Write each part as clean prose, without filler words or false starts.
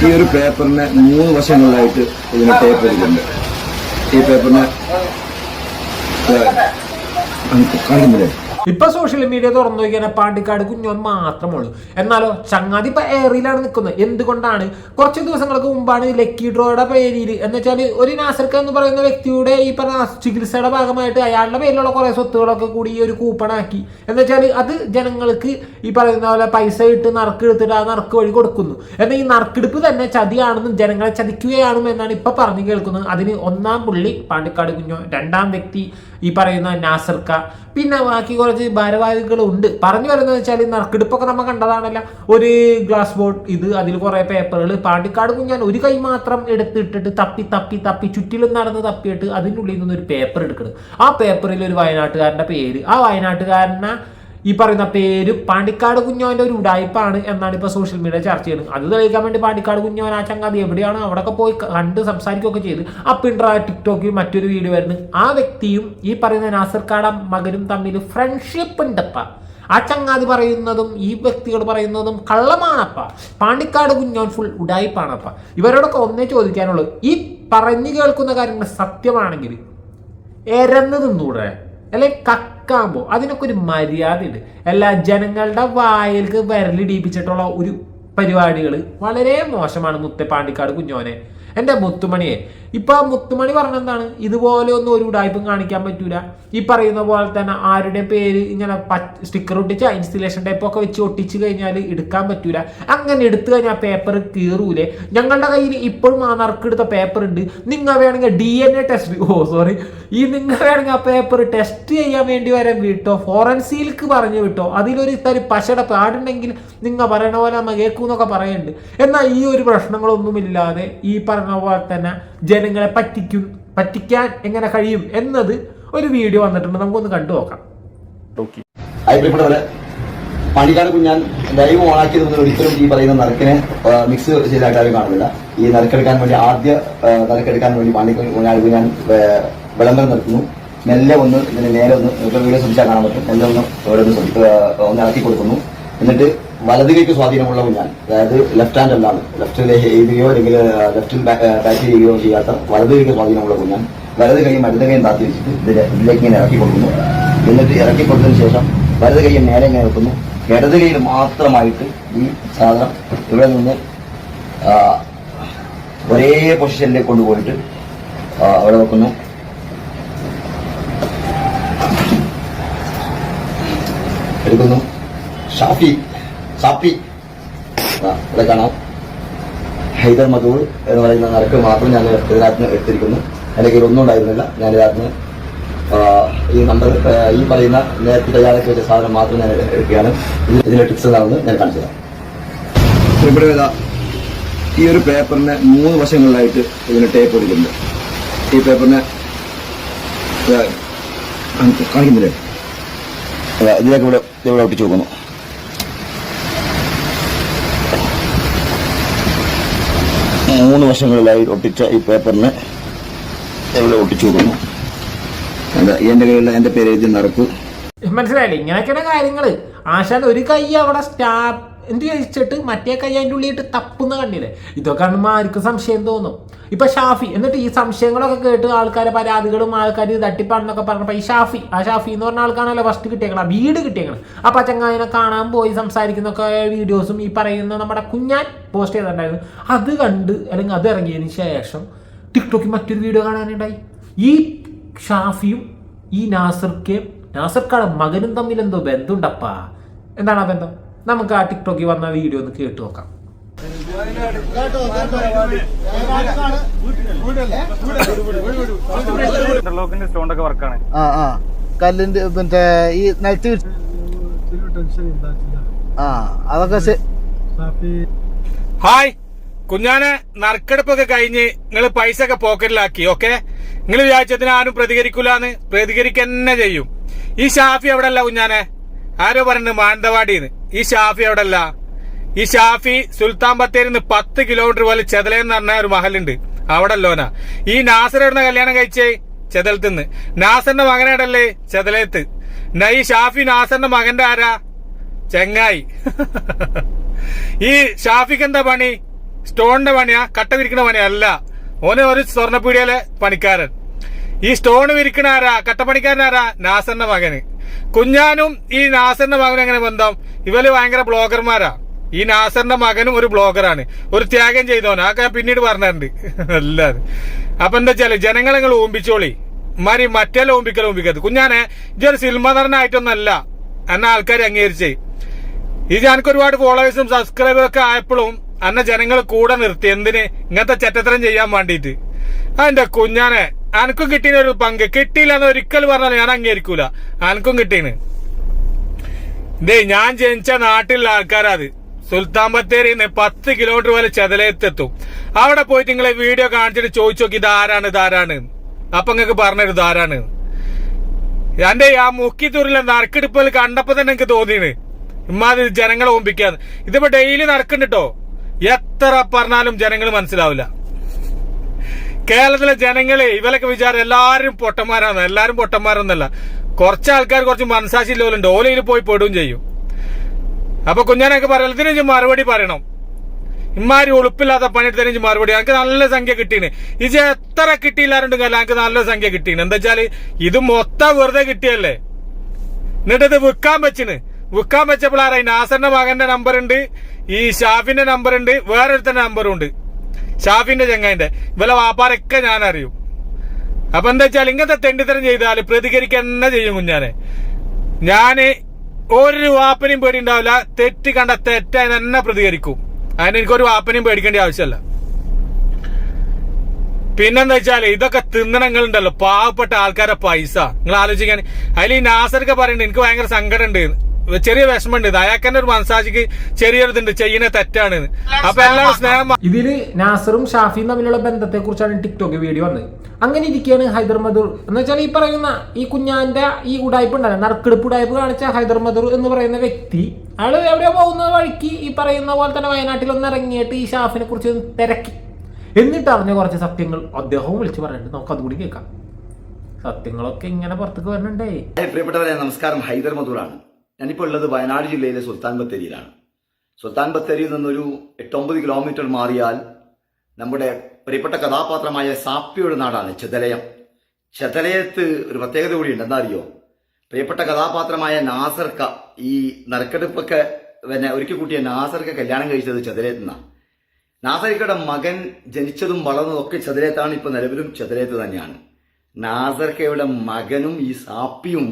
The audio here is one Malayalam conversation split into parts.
ഈ ഒരു പേപ്പറിന് 3 വശങ്ങളിലായിട്ട് ഇതിന് ടേപ്പ് എടുക്കുന്നുണ്ട്. ഈ പേപ്പറിന് കാണിക്കുന്നില്ലേ? ഇപ്പൊ സോഷ്യൽ മീഡിയ തുറന്നു നോക്കിയാൽ പാണ്ടിക്കാട് കുഞ്ഞോൻ മാത്രമേ ഉള്ളൂ. എന്നാലോ ചങ്ങാതി ഇപ്പൊ എയറിലാണ് നിൽക്കുന്നത്. എന്തുകൊണ്ടാണ്? കുറച്ച് ദിവസങ്ങൾക്ക് മുമ്പാണ് ലക്കി ഡ്രോയുടെ പേരിൽ എന്ന് വെച്ചാൽ ഒരു നാസർക്ക എന്ന് പറയുന്ന വ്യക്തിയുടെ ഈ പറഞ്ഞ ചികിത്സയുടെ ഭാഗമായിട്ട് അയാളുടെ പേരിലുള്ള കുറെ സ്വത്തുകളൊക്കെ കൂടി ഈ ഒരു കൂപ്പണാക്കി എന്ന് വെച്ചാൽ അത് ജനങ്ങൾക്ക് ഈ പറയുന്ന പോലെ പൈസ ഇട്ട് നറുക്കെടുത്തിട്ട് ആ നറുക്ക് വഴി കൊടുക്കുന്നു. എന്നാൽ ഈ നറുക്കെടുപ്പ് തന്നെ ചതിയാണെന്നും ജനങ്ങളെ ചതിക്കുകയാണെന്നും എന്നാണ് ഇപ്പൊ പറഞ്ഞു കേൾക്കുന്നത്. അതിന് ഒന്നാം പുള്ളി പാണ്ടിക്കാട് കുഞ്ഞോൻ, രണ്ടാം വ്യക്തി ഈ പറയുന്ന നാസർക്ക, പിന്നെ ബാക്കി കുറച്ച് ഭാരവാഹികളുണ്ട്. പറഞ്ഞു വരുന്നത് വെച്ചാൽ നറുക്കെടുപ്പൊക്കെ നമ്മൾ കണ്ടതാണല്ല, ഒരു ഗ്ലാസ് ബോർഡ് ഇത് അതിൽ കുറെ പേപ്പറുകൾ. പാണ്ടിക്കാട് കുഞ്ഞാൻ ഒരു കൈ മാത്രം എടുത്തിട്ടിട്ട് തപ്പി തപ്പി തപ്പി ചുറ്റിലും നടന്ന് തപ്പിയിട്ട് അതിനുള്ളിൽ നിന്ന് ഒരു പേപ്പർ എടുക്കണം. ആ പേപ്പറിൽ ഒരു വയനാട്ടുകാരന്റെ പേര്, ആ വയനാട്ടുകാരനെ ഈ പറയുന്ന പേര് പാണ്ടിക്കാട് കുഞ്ഞോന്റെ ഒരു ഉടായ്പാണ് എന്നാണ് ഇപ്പൊ സോഷ്യൽ മീഡിയ ചർച്ച ചെയ്യുന്നത്. അത് തെളിയിക്കാൻ വേണ്ടി പാണ്ടിക്കാട് കുഞ്ഞോൻ ആ ചങ്ങാതി എവിടെയാണ് അവിടെയൊക്കെ പോയി കണ്ട് സംസാരിക്കുകയൊക്കെ ചെയ്ത് അപ്പിൻട്രാ ടിക്ടോക്കിൽ മറ്റൊരു വീഡിയോ വരുന്നു. ആ വ്യക്തിയും ഈ പറയുന്ന നാസർക്കാട മകനും തമ്മിൽ ഫ്രണ്ട്ഷിപ്പ് ഉണ്ടപ്പ. ആ ചങ്ങാതി പറയുന്നതും ഈ വ്യക്തികൾ പറയുന്നതും കള്ളമാണപ്പ. പാണ്ടിക്കാട് കുഞ്ഞോൻ ഫുൾ ഉടായ്പാണപ്പ. ഇവരോടൊക്കെ ഒന്നേ ചോദിക്കാനുള്ളൂ, ഈ പറഞ്ഞു കേൾക്കുന്ന കാര്യങ്ങൾ സത്യമാണെങ്കിൽ എരന്ന് തിന്നൂടെ, അല്ലെ കക്കാമ്പോ അതിനൊക്കെ ഒരു മര്യാദയുണ്ട്. എല്ലാ ജനങ്ങളുടെ വായിലേക്ക് വിരലിടിപ്പിച്ചിട്ടുള്ള ഒരു പരിപാടികൾ വളരെ മോശമാണ്. പാണ്ടിക്കാട് കുഞ്ഞോനെ, എൻ്റെ മുത്തുമണിയെ. ഇപ്പൊ മുത്തുമണി പറഞ്ഞെന്താണ്, ഇതുപോലെ ഒന്നും ഒരു ഉടായ്പും കാണിക്കാൻ പറ്റൂല. ഈ പറയുന്ന പോലെ തന്നെ ആരുടെ പേര് ഇങ്ങനെ സ്റ്റിക്കർ ഒട്ടിച്ച് ഇൻസ്റ്റലേഷൻ ടൈപ്പൊക്കെ വെച്ച് ഒട്ടിച്ച് കഴിഞ്ഞാൽ എടുക്കാൻ പറ്റൂല. അങ്ങനെ എടുത്തു കഴിഞ്ഞാൽ പേപ്പർ കീറൂലേ. ഞങ്ങളുടെ കയ്യിൽ ഇപ്പോഴും ആ നറുക്കെടുത്ത പേപ്പർ ഉണ്ട്. നിങ്ങൾ വേണമെങ്കിൽ DNA ടെസ്റ്റ്, നിങ്ങൾ വേണമെങ്കിൽ ആ പേപ്പർ ടെസ്റ്റ് ചെയ്യാൻ വേണ്ടി വരെ വിട്ടോ, ഫോറൻസിക്ക് പറഞ്ഞു വിട്ടോ, അതിലൊരു തരി പശയുടെ പാടുണ്ടെങ്കിൽ നിങ്ങൾ പറയണ പോലെ നമ്മ കേൾക്കൂന്നൊക്കെ പറയുന്നുണ്ട്. എന്നാൽ ഈ ഒരു പ്രശ്നങ്ങളൊന്നുമില്ലാതെ ഈ പറഞ്ഞ പോലെ തന്നെ ജനങ്ങളെ പറ്റിക്കാൻ എങ്ങനെ കഴിയും എന്നത് ഒരു വീഡിയോ വന്നിട്ടുണ്ട്, നമുക്കൊന്ന് കണ്ടു നോക്കാം. പാണ്ടിക്കാട് കുഞ്ഞാൻ ലൈവ് ഓണാക്കിയത് ഒരിക്കലും ഈ പറയുന്ന നറുക്കിനെ മിക്സ് ചെയ്തായിട്ട് ആരും കാണുന്നില്ല. ഈ നറുക്കെടുക്കാൻ വേണ്ടി നറുക്കെടുക്കാൻ വേണ്ടി പാണ്ടിക്കാട് കുഞ്ഞാൻ വിളംബരം നടത്തുന്നു. മെല്ലെ ഒന്ന് ഇതിന് നേരെ ഒന്ന് വീഡിയോ ശ്രദ്ധിച്ചാൽ കാണാൻ പറ്റും. മെല്ലെ ഒന്ന് ഇറക്കി കൊടുക്കുന്നു. എന്നിട്ട് വലത് കൈക്ക് സ്വാധീനമുള്ള കുഞ്ഞാൻ, അതായത് ലെഫ്റ്റ് ഹാൻഡ് അല്ലാതെ ലെഫ്റ്റിൽ എഴുതുകയോ അല്ലെങ്കിൽ ലെഫ്റ്റിൽ ബാക്ക് ചെയ്യുകയോ ചെയ്യാത്ത വലത് കൈക്ക് സ്വാധീനമുള്ള കുഞ്ഞാൻ വലത് കൈയും ഇടത് കൈയും താത്തി വെച്ചിട്ട് ഇതിലേക്ക് ഇങ്ങനെ ഇറക്കി കൊടുക്കുന്നു. എന്നിട്ട് ഇറക്കി കൊടുത്തതിന് ശേഷം വലത് കൈ നേരെ ഇങ്ങനെ വെക്കുന്നു. ഇടത് കൈയിൽ മാത്രമായിട്ട് ഈ സാധനം ഇവിടെ നിന്ന് ഒരേ പൊസിഷനിലേക്ക് കൊണ്ടുപോയിട്ട് അവിടെ വെക്കുന്നു. എടുക്കുന്നു. സാപ്പി ഇവിടെ കാണാം. ഹൈദർ മധൂർ എന്ന് പറയുന്ന നറുക്ക് മാത്രം ഞാൻ ഇതിനകത്ത് എടുത്തിരിക്കുന്നു. അല്ലെങ്കിൽ ഒന്നും ഉണ്ടായിരുന്നില്ല. ഞാൻ ഇതിനകത്ത് ഈ നമ്പർ ഈ പറയുന്ന നേരത്തെ തയ്യാറാക്കി വെച്ച സാധനം മാത്രം ഞാൻ എടുക്കുകയാണ്. ഇതിന്റെ ടിപ്സ് എന്താണെന്ന് ഞാൻ കാണിച്ചു തരാം. ഇവിടെ ഈ ഒരു പേപ്പറിന് 3 വശങ്ങളിലായിട്ട് ഇതിന് ടേപ്പ് എടുക്കുന്നുണ്ട്. ഈ പേപ്പറിന് കാണിക്കുന്നില്ലേ? ഇതിലേക്ക് ഇവിടെ ഒട്ടിച്ചു നോക്കുന്നു. മൂന്ന് വശങ്ങളിലായി ഒട്ടിച്ച ഈ പേപ്പറിന് ഇവിടെ ഒട്ടിച്ചു നോക്കുന്നു. എന്റെ കയ്യിലുള്ള എന്റെ പേര് എഴുതി നടക്കൂ. മനസ്സിലായില്ലേ? ഇങ്ങനെയൊക്കെയാണ് കാര്യങ്ങള്. ആശാൻ ഒരു കൈ അവിടെ എന്ത് കഴിച്ചിട്ട് മറ്റേ കൈ അതിൻ്റെ ഉള്ളിയിട്ട് തപ്പുന്ന കണ്ടില്ലേ? ഇതൊക്കെ കാണുമ്പോൾ ആർക്കും സംശയം തോന്നും. ഇപ്പൊ ഷാഫി എന്നിട്ട് ഈ സംശയങ്ങളൊക്കെ കേട്ട് ആൾക്കാരെ പരാതികളും ആൾക്കാർ തട്ടിപ്പാണെന്നൊക്കെ പറഞ്ഞപ്പോൾ ഈ ഷാഫി എന്ന് പറഞ്ഞ ആൾക്കാണല്ലോ ഫസ്റ്റ് കിട്ടിയേക്കണം, വീട് കിട്ടിയേക്കണം. അപ്പൊ ചങ്ങാതിനെ കാണാൻ പോയി സംസാരിക്കുന്നൊക്കെ വീഡിയോസും ഈ പറയുന്ന നമ്മുടെ കുഞ്ഞാൻ പോസ്റ്റ് ചെയ്തിട്ടുണ്ടായിരുന്നു. അത് കണ്ട് അല്ലെങ്കിൽ അത് ഇറങ്ങിയതിന് ശേഷം ടിക്ടോക്കിൽ മറ്റൊരു വീഡിയോ കാണാനുണ്ടായി. ഈ ഷാഫിയും ഈ നാസർക്കാട് മകനും തമ്മിൽ എന്തോ ബന്ധമുണ്ടപ്പാ. എന്താണ് ആ ബന്ധം? നമുക്ക് ആ ടിക്ടോക്കിൽ വന്ന വീഡിയോ ഒന്ന് കേട്ടു നോക്കാം. ഇന്റർലോക്കിന്റെ സ്റ്റോണ്ടൊക്കെ വർക്കാണ്. കല്ലിന്റെ മറ്റേ ഈ നിലത്ത് അതൊക്കെ. ഹായ് കുഞ്ഞാനെ, നറുക്കെടുപ്പൊക്കെ കഴിഞ്ഞ് നിങ്ങൾ പൈസ ഒക്കെ പോക്കറ്റിലാക്കി. ഓക്കെ, നിങ്ങൾ വിചാരിച്ചതിന് ആരും പ്രതികരിക്കൂലെന്ന്, പ്രതികരിക്കന്നെ ചെയ്യും. ഈ ഷാഫി എവിടെ അല്ല കുഞ്ഞാനെ? ആരോ പറയുന്നത് മാനന്തവാടിന്ന്. ഈ ഷാഫി എവിടെ അല്ല? ഈ ഷാഫി സുൽത്താൻ ബത്തേരിയിൽ നിന്ന് 10 കിലോമീറ്റർ പോലെ ചെതലേന്ന് പറഞ്ഞ ഒരു മഹലുണ്ട്, അവിടെ ലോന. ഈ നാസർ എവിടുന്ന കല്യാണം കഴിച്ചേ? ചെതലത്തുനിന്ന്. നാസറിന്റെ മകനാടല്ലേ ചെതലേത്ത്. ഈ ഷാഫി നാസറിന്റെ മകന്റെ ആരാ? ചെങ്ങായി. ഈ ഷാഫിക്ക് എന്താ പണി? സ്റ്റോണിന്റെ പണിയാ? കട്ട വിരിക്കണ പണിയാ? അല്ല, ഓന് ഒരു സ്വർണ്ണപ്പീടിയിലെ പണിക്കാരൻ. ഈ സ്റ്റോൺ വിരിക്കണ ആരാ? കട്ടപ്പണിക്കാരനാരാ? നാസറിന്റെ മകന്. കുഞ്ഞാനും ഈ നാസറിന്റെ മകനും എങ്ങനെ ബന്ധം? ഇവര് ഭയങ്കര ബ്ലോഗർമാരാ. ഈ നാസറിന്റെ മകനും ഒരു ബ്ലോഗറാണ്, ഒരു ത്യാഗം ചെയ്തോന്. ആ ഞാൻ പിന്നീട് പറഞ്ഞിട്ടുണ്ട് എല്ലാരും. അപ്പൊ എന്താ വെച്ചാല് ജനങ്ങളെ നിങ്ങൾ ഓമ്പിച്ചോളി, മാറി മറ്റേ ഓമ്പിക്കരുത്. കുഞ്ഞാനെ ഇതൊരു സിനിമ നടനായിട്ടൊന്നല്ല എന്നെ ആൾക്കാർ അംഗീകരിച്ചേ. ഇത് എനിക്ക് ഒരുപാട് ഫോളോവേഴ്സും സബ്സ്ക്രൈബറും ഒക്കെ ആയപ്പോഴും അന്നെ ജനങ്ങൾ കൂടെ നിർത്തി. എന്തിന്? ഇങ്ങനത്തെ ചെറ്റത്തരം ചെയ്യാൻ വേണ്ടിയിട്ട്. അതിന്റെ കുഞ്ഞാനെ അനക്കും കിട്ടീന ഒരു പങ്ക്. കിട്ടിയില്ല എന്ന് ഒരിക്കൽ പറഞ്ഞാൽ ഞാൻ അംഗീകരിക്കൂല. അനക്കും കിട്ടീന്. ഇതേ ഞാൻ ജനിച്ച നാട്ടിലുള്ള ആൾക്കാരത്. സുൽത്താൻ ബത്തേരിന്ന് 10 കിലോമീറ്റർ പോലെ ചെതലത്തെത്തും. അവിടെ പോയിട്ട് നിങ്ങളെ വീഡിയോ കാണിച്ചിട്ട് ചോദിച്ചു നോക്കി ഇതാരാണ്. അപ്പൊ നിങ്ങൾക്ക് പറഞ്ഞൊരു ഇതാരാണ്. എന്റെ ആ മുക്കിത്തൂരിലെ നറുക്കെടുപ്പൽ കണ്ടപ്പോ തന്നെ എനിക്ക് തോന്നിയാണ് ഇമ്മാതിരി ജനങ്ങളെ ഓമ്പിക്കാന്ന്. ഇതിപ്പോ ഡെയിലി നടക്കുന്നുണ്ടോ? എത്ര പറഞ്ഞാലും ജനങ്ങൾ മനസ്സിലാവില്ല. കേരളത്തിലെ ജനങ്ങള് ഇവരൊക്കെ വിചാരം എല്ലാരും പൊട്ടന്മാരാണ്. എല്ലാരും പൊട്ടന്മാരൊന്നല്ല, കുറച്ച് ആൾക്കാർ കുറച്ച് മനസാക്ഷിയില്ലോലുണ്ട്. ഓലയിൽ പോയി പെടുകയും ചെയ്യും. അപ്പൊ കുഞ്ഞാനൊക്കെ പറയല, ഇതിന് മറുപടി പറയണം. ഇമ്മാരി ഉളുപ്പില്ലാത്ത പണിയെടുത്തതിന് മറുപടി. എനിക്ക് നല്ല സംഖ്യ കിട്ടീന്. ഇത് എത്ര കിട്ടിയില്ലാരുണ്ടെങ്കിൽ എനിക്ക് നല്ല സംഖ്യ കിട്ടീന്. എന്താ വെച്ചാല് ഇത് മൊത്തം വെറുതെ കിട്ടിയല്ലേ. എന്നിട്ട് ഇത് വിൽക്കാൻ വെച്ചപ്പോഴാണ് നാസറിന്റെ മകന്റെ നമ്പർ ഉണ്ട്, ഈ ഷാഫിന്റെ നമ്പർ ഉണ്ട്, വേറൊരുത്തന്റെ നമ്പറും ഉണ്ട്, ഷാഫിന്റെ ചെങ്ങായിന്റെ. ഇവലെ വാപ്പാരൊക്കെ ഞാൻ അറിയും. അപ്പൊ എന്താ വെച്ചാൽ ഇങ്ങനത്തെ തെണ്ടിത്തരം ചെയ്താല് പ്രതികരിക്കാൻ തന്നെ ചെയ്യും കുഞ്ഞാനെ. ഞാന് ഒരു വാപ്പനെയും പേടി ഉണ്ടാവില്ല. തെറ്റ് കണ്ട തെറ്റായി തന്നെ പ്രതികരിക്കും. അതിന് എനിക്കൊരു വാപ്പനെയും പേടിക്കേണ്ട ആവശ്യമല്ല. പിന്നെന്താ വെച്ചാല് ഇതൊക്കെ തിന്നണങ്ങളുണ്ടല്ലോ, പാവപ്പെട്ട ആൾക്കാരെ പൈസ നിങ്ങൾ ആലോചിക്കാൻ. അതിൽ ഈ നാസർക്ക് പറയുന്നുണ്ട് എനിക്ക് ഭയങ്കര സങ്കടം ഉണ്ട്, ചെറിയ വിഷമമുണ്ട്. അയാൾക്ക് തന്നെ ഒരു മനസാക്ഷിക്ക് ചെറിയൊരിതുണ്ട്, ചെയ്യുന്ന തെറ്റാണ്. അപ്പൊ എല്ലാവരും സ്നേഹം. ഇതില് നാസറും ഷാഫിയും തമ്മിലുള്ള ബന്ധത്തെ കുറിച്ചാണ് ടിക്ടോക്ക് വീഡിയോ വന്നത്. അങ്ങനെ ഇരിക്കുകയാണ് ഹൈദർ മധൂർ എന്ന് വെച്ചാൽ ഈ പറയുന്ന ഈ കുഞ്ഞാന്റെ ഈ ഉടായ്പ ഉണ്ടല്ലോ, നറുക്കെടുപ്പ് ഉടായ്പ കാണിച്ച ഹൈദർ മധൂർ എന്ന് പറയുന്ന വ്യക്തി. അയാള് എവിടെയോ പോകുന്ന വഴിക്ക് ഈ പറയുന്ന പോലെ തന്നെ വയനാട്ടിൽ ഒന്ന് ഇറങ്ങിയിട്ട് ഈ ഷാഫിനെ കുറിച്ച് തിരക്കി. എന്നിട്ട് അറിഞ്ഞ കുറച്ച് സത്യങ്ങൾ അദ്ദേഹവും വിളിച്ചു പറഞ്ഞിട്ടുണ്ട്. നമുക്ക് അതുകൂടി കേൾക്കാം. സത്യങ്ങളൊക്കെ ഇങ്ങനെ പുറത്തേക്ക് വരുന്നുണ്ടേ. പ്രിയപ്പെട്ടവരെ നമസ്കാരം, ഹൈദർ മധൂറാണ്. ഞാനിപ്പോൾ ഉള്ളത് വയനാട് ജില്ലയിലെ സുൽത്താൻ ബത്തേരിയിലാണ്. സുൽത്താൻ ബത്തേരിയിൽ നിന്നൊരു 8-9 കിലോമീറ്റർ മാറിയാൽ നമ്മുടെ പ്രിയപ്പെട്ട കഥാപാത്രമായ സാപ്പിയുടെ നാടാണ് ചെതലയം. ചെതലയത്ത് ഒരു പ്രത്യേകത കൂടിയുണ്ട്. എന്താ അറിയോ? പ്രിയപ്പെട്ട കഥാപാത്രമായ നാസർക്ക ഈ നറുക്കെടുപ്പൊക്കെ പിന്നെ ഒരുക്കി കൂട്ടിയ നാസർക്ക കല്യാണം കഴിച്ചത് ചെതലയത്തുനിന്നാണ്. നാസർക്കയുടെ മകൻ ജനിച്ചതും വളർന്നതും ഒക്കെ ചെതലയത്താണ്. ഇപ്പൊ നിലവിലും ചെതലയത്ത് തന്നെയാണ്. നാസർക്കയുടെ മകനും ഈ സാപ്പിയും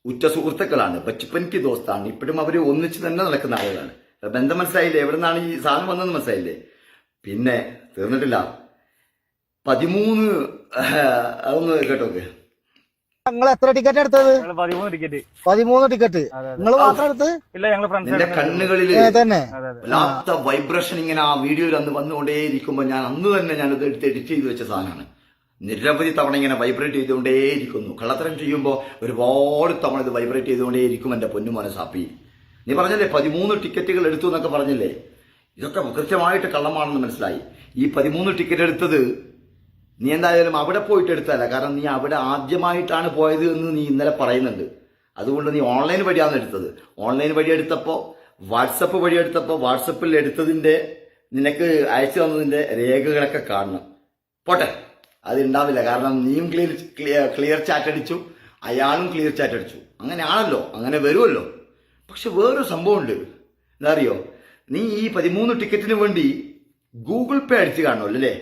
ഉറ്റ സുഹൃത്തുക്കളാണ്, ബച്ചുപ്പൻക്ക് ദോസ്താണ്. ഇപ്പോഴും അവര് ഒന്നിച്ച് തന്നെ നടക്കുന്ന ആളുകളാണ്. ബന്ധം മനസ്സിലായില്ലേ? എവിടെ നിന്നാണ് ഈ സാധനം വന്നതെന്ന് മനസ്സിലായില്ലേ? പിന്നെ തീർന്നിട്ടില്ല. 13 അതൊന്ന് കേട്ടോക്കെ. നിങ്ങൾ എത്ര ടിക്കറ്റ് എടുത്തത്? 13 ടിക്കറ്റ്. നിങ്ങൾ മാത്രം എടുത്ത്? എന്റെ കണ്ണുകളിൽ വല്ലാത്ത വൈബ്രേഷൻ ഇങ്ങനെ ആ വീഡിയോയിൽ അന്ന് വന്നുകൊണ്ടേയിരിക്കുമ്പോ ഞാൻ അന്ന് തന്നെ ഞാനത് എടുത്ത് എഡിറ്റ് ചെയ്ത് വെച്ച സാധനമാണ്. നിരവധി തവണ ഇങ്ങനെ വൈബ്രേറ്റ് ചെയ്തുകൊണ്ടേയിരിക്കുന്നു. കള്ളത്തരം ചെയ്യുമ്പോൾ ഒരുപാട് തവണ ഇത് വൈബ്രേറ്റ് ചെയ്തുകൊണ്ടേയിരിക്കും. എന്റെ പൊന്നുമോനെ സാപ്പി, നീ പറഞ്ഞല്ലേ 13 ടിക്കറ്റുകൾ എടുത്തു എന്നൊക്കെ പറഞ്ഞില്ലേ? ഇതൊക്കെ കൃത്യമായിട്ട് കള്ളമാണെന്ന് മനസ്സിലായി. ഈ 13 ടിക്കറ്റ് എടുത്തത് നീ എന്തായാലും അവിടെ പോയിട്ട് എടുത്തല്ല. കാരണം നീ അവിടെ ആദ്യമായിട്ടാണ് പോയത് എന്ന് നീ ഇന്നലെ പറയുന്നുണ്ട്. അതുകൊണ്ട് നീ ഓൺലൈൻ വഴിയാണ് എടുത്തത്. ഓൺലൈൻ വഴി എടുത്തപ്പോൾ വാട്സപ്പ് വഴി എടുത്തപ്പോൾ വാട്സപ്പിൽ എടുത്തതിന്റെ നിനക്ക് അയച്ചു തന്നതിന്റെ രേഖകളൊക്കെ കാണണം. പോട്ടെ, അതുണ്ടാവില്ല. കാരണം നീയും ക്ലിയർ ചാറ്റ് അടിച്ചു, അയാളും ക്ലിയർ ചാറ്റ് അടിച്ചു. അങ്ങനെയാണല്ലോ, അങ്ങനെ വരുമല്ലോ. പക്ഷെ വേറൊരു സംഭവമുണ്ട്. എന്താ അറിയോ? നീ ഈ 13 ടിക്കറ്റിന് വേണ്ടി ഗൂഗിൾ പേ അടിച്ച് കാണുമല്ലോ അല്ലേ?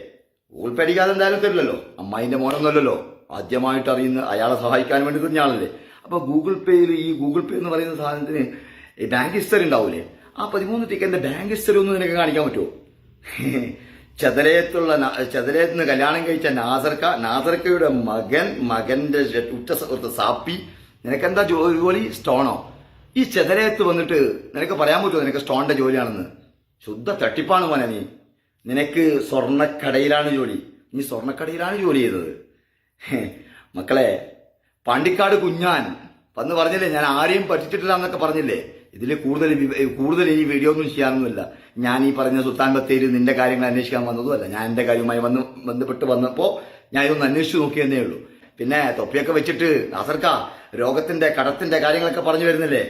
ഗൂഗിൾ പേ അടിക്കാതെ എന്തായാലും തരില്ലല്ലോ. അമ്മായിന്റെ മോനൊന്നുമല്ലല്ലോ, ആദ്യമായിട്ട് അറിയുന്ന അയാളെ സഹായിക്കാൻ വേണ്ടി തന്നെയാണല്ലേ. അപ്പൊ ഗൂഗിൾ പേയിൽ ഈ ഗൂഗിൾ പേ എന്ന് പറയുന്ന സാധനത്തിന് ബാങ്ക് ഹിസ്റ്ററി ഉണ്ടാവൂലേ? ആ 13 ടിക്കറ്റിന്റെ ബാങ്ക് ഹിസ്റ്ററി ഒന്നും നിനക്ക് കാണിക്കാൻ പറ്റുമോ? ചെതലയത്ത് നിന്ന് കല്യാണം കഴിച്ച നാസർക്കയുടെ മകന്റെ ഉറ്റ സുഹൃത്ത് സാപ്പി. നിനക്കെന്താ ജോലി? സ്റ്റോണോ? ഈ ചെതലയത്ത് വന്നിട്ട് നിനക്ക് പറയാൻ പറ്റുമോ നിനക്ക് സ്റ്റോണിന്റെ ജോലിയാണെന്ന്? ശുദ്ധ തട്ടിപ്പാണ് മോനെ നീ. നിനക്ക് സ്വർണ്ണക്കടയിലാണ് ജോലി. നീ സ്വർണ്ണക്കടയിലാണ് ജോലി ചെയ്തത്. മക്കളെ, പാണ്ടിക്കാട് കുഞ്ഞാൻ വന്ന് പറഞ്ഞില്ലേ ഞാൻ ആരെയും പഠിച്ചിട്ടില്ല എന്നൊക്കെ പറഞ്ഞില്ലേ? ഇതിൽ കൂടുതൽ ഈ വീഡിയോ ഒന്നും ചെയ്യാനൊന്നുമില്ല. ഞാൻ ഈ പറഞ്ഞ സുൽത്താൻ ബത്തേരി നിന്റെ കാര്യങ്ങൾ അന്വേഷിക്കാൻ വന്നതുമല്ല. ഞാൻ എന്റെ കാര്യവുമായി ബന്ധപ്പെട്ട് വന്നപ്പോ ഞാൻ ഇതൊന്ന് അന്വേഷിച്ചു നോക്കിയെന്നേ ഉള്ളൂ. പിന്നെ തൊപ്പിയൊക്കെ വെച്ചിട്ട് നാസർക്ക രോഗത്തിന്റെ കടത്തിന്റെ കാര്യങ്ങളൊക്കെ പറഞ്ഞു വരുന്നില്ലേ?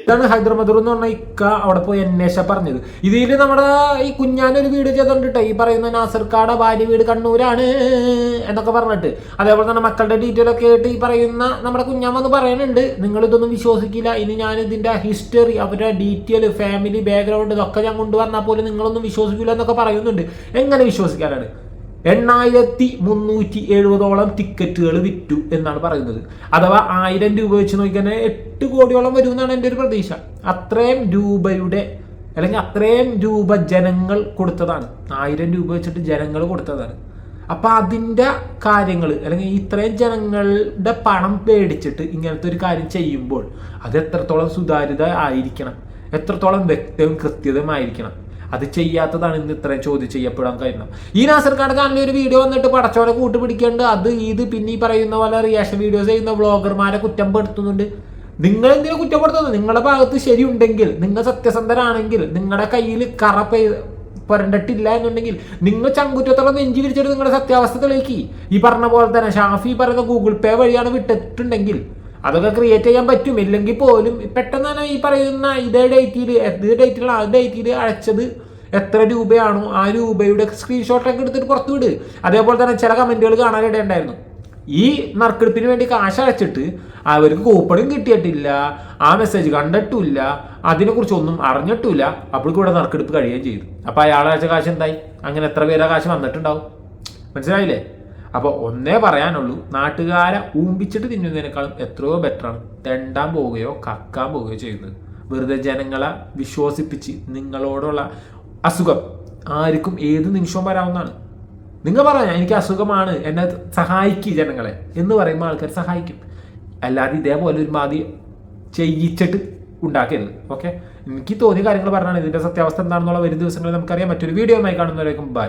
ഇതാണ് ഹൈദരാബാദ് എന്ന് പറഞ്ഞ ഇക്ക അവിടെ പോയി അന്വേഷ പറഞ്ഞത്. ഇതിൽ നമ്മുടെ ഈ കുഞ്ഞാനൊരു വീട് ചെയ്തോണ്ടിട്ടെ ഈ പറയുന്ന നാസർക്കാടെ ഭാര്യ വീട് കണ്ണൂരാണ് എന്നൊക്കെ പറഞ്ഞിട്ട്, അതേപോലെ തന്നെ മക്കളുടെ ഡീറ്റെയിൽ ഒക്കെ ആയിട്ട് ഈ പറയുന്ന നമ്മുടെ കുഞ്ഞാൻ വന്ന് പറയുന്നുണ്ട്. നിങ്ങൾ ഇതൊന്നും വിശ്വസിക്കില്ല. ഇനി ഞാൻ ഇതിന്റെ ഹിസ്റ്ററി, അവരുടെ ഡീറ്റെയിൽ, ഫാമിലി ബാക്ക്ഗ്രൗണ്ട് ഇതൊക്കെ ഞാൻ കൊണ്ടുവന്നാൽ പോലും നിങ്ങളൊന്നും വിശ്വസിക്കില്ല എന്നൊക്കെ പറയുന്നുണ്ട്. എങ്ങനെ വിശ്വസിക്കാനാണ്? 8370 ടിക്കറ്റുകൾ വിറ്റു എന്നാണ് പറയുന്നത്. അഥവാ 1000 രൂപ വെച്ച് നോക്കിയാൽ 8 കോടിയോളം വരുമെന്നാണ് എൻ്റെ ഒരു പ്രതീക്ഷ. അത്രയും രൂപയുടെ അല്ലെങ്കിൽ അത്രയും രൂപ ജനങ്ങൾ കൊടുത്തതാണ്. 1000 രൂപ വെച്ചിട്ട് ജനങ്ങൾ കൊടുത്തതാണ്. അപ്പൊ അതിൻ്റെ കാര്യങ്ങൾ അല്ലെങ്കിൽ ഇത്രയും ജനങ്ങളുടെ പണം പേടിച്ചിട്ട് ഇങ്ങനത്തെ ഒരു കാര്യം ചെയ്യുമ്പോൾ അത് എത്രത്തോളം സുതാര്യത ആയിരിക്കണം, എത്രത്തോളം വ്യക്തവും കൃത്യതമായിരിക്കണം. അത് ചെയ്യാത്തതാണ് ഇന്ന് ഇത്രയും ചോദ്യം ചെയ്യപ്പെടാൻ കഴിയണം. ഈ നാസർക്കാട് ചാനലിൽ ഒരു വീഡിയോ വന്നിട്ട് പടച്ചോനെ കൂട്ടുപിടിക്കേണ്ട അത് ഇത് പിന്നെ ഈ പറയുന്ന പോലെ റിയാക്ഷൻ വീഡിയോസ് ചെയ്യുന്ന വ്ളോഗർമാരെ കുറ്റപ്പെടുത്തുന്നുണ്ട്. നിങ്ങൾ എന്തിനാ കുറ്റപ്പെടുത്തുന്നത്? നിങ്ങളുടെ ഭാഗത്ത് ശരിയുണ്ടെങ്കിൽ, നിങ്ങൾ സത്യസന്ധരാണെങ്കിൽ, നിങ്ങളുടെ കയ്യിൽ പുരണ്ടിട്ടില്ല എന്നുണ്ടെങ്കിൽ നിങ്ങൾ ചങ്കുറ്റത്തോളം നെഞ്ചി വിരിച്ചിട്ട് നിങ്ങളുടെ സത്യാവസ്ഥ തെളിയിക്കി. ഈ പറഞ്ഞ പോലെ തന്നെ ഷാഫി പറയുന്ന ഗൂഗിൾ പേ വഴിയാണ് വിട്ടിട്ടുണ്ടെങ്കിൽ അതൊക്കെ ക്രിയേറ്റ് ചെയ്യാൻ പറ്റും. ഇല്ലെങ്കിൽ പോലും പെട്ടെന്ന് തന്നെ ഈ പറയുന്ന ഇതേ ഡേറ്റിൽ അയച്ചത് എത്ര രൂപയാണോ ആ രൂപയുടെ സ്ക്രീൻഷോട്ടൊക്കെ എടുത്തിട്ട് പുറത്തു വിട്. അതേപോലെ തന്നെ ചില കമന്റുകൾ കാണാനിടയുണ്ടായിരുന്നു. ഈ നറുക്കെടുപ്പിന് വേണ്ടി കാശ് അയച്ചിട്ട് അവർക്ക് കൂപ്പണും കിട്ടിയിട്ടില്ല, ആ മെസ്സേജ് കണ്ടിട്ടില്ല, അതിനെക്കുറിച്ചൊന്നും അറിഞ്ഞിട്ടില്ല. അപ്പോഴേക്കും ഇവിടെ നറുക്കെടുപ്പ് കഴിയുകയും ചെയ്തു. അപ്പോൾ അയാൾ അയച്ച കാശ് എന്തായി? അങ്ങനെ എത്ര പേരെ കാശ് വന്നിട്ടുണ്ടാവും? മനസ്സിലായില്ലേ? അപ്പോൾ ഒന്നേ പറയാനുള്ളൂ, നാട്ടുകാരെ ഊമ്പിച്ചിട്ട് തിന്നുന്നതിനേക്കാളും എത്രയോ ബെറ്ററാണ് തെണ്ടാൻ പോവുകയോ കക്കാൻ പോവുകയോ ചെയ്യുന്നത്. വെറുതെ ജനങ്ങളെ വിശ്വസിപ്പിച്ച് നിങ്ങളോടുള്ള അസുഖം ആർക്കും ഏത് നിമിഷവും വരാവുന്നതാണ്. നിങ്ങൾ പറയാം എനിക്ക് അസുഖമാണ്, എന്നെ സഹായിക്കും ജനങ്ങളെ എന്ന് പറയുമ്പോൾ ആൾക്കാർ സഹായിക്കും. അല്ലാതെ ഇതേപോലെ ഒരു മാതി ചെയ്യിച്ചിട്ട് ഉണ്ടാക്കരുത്. ഓക്കെ, എനിക്ക് തോന്നിയ കാര്യങ്ങൾ പറഞ്ഞാണ്. ഇതിന്റെ സത്യാവസ്ഥ എന്താണെന്നുള്ള വരും ദിവസങ്ങളിൽ നമുക്കറിയാം. മറ്റൊരു വീഡിയോയുമായി കാണുന്നവരേക്കും ബൈ.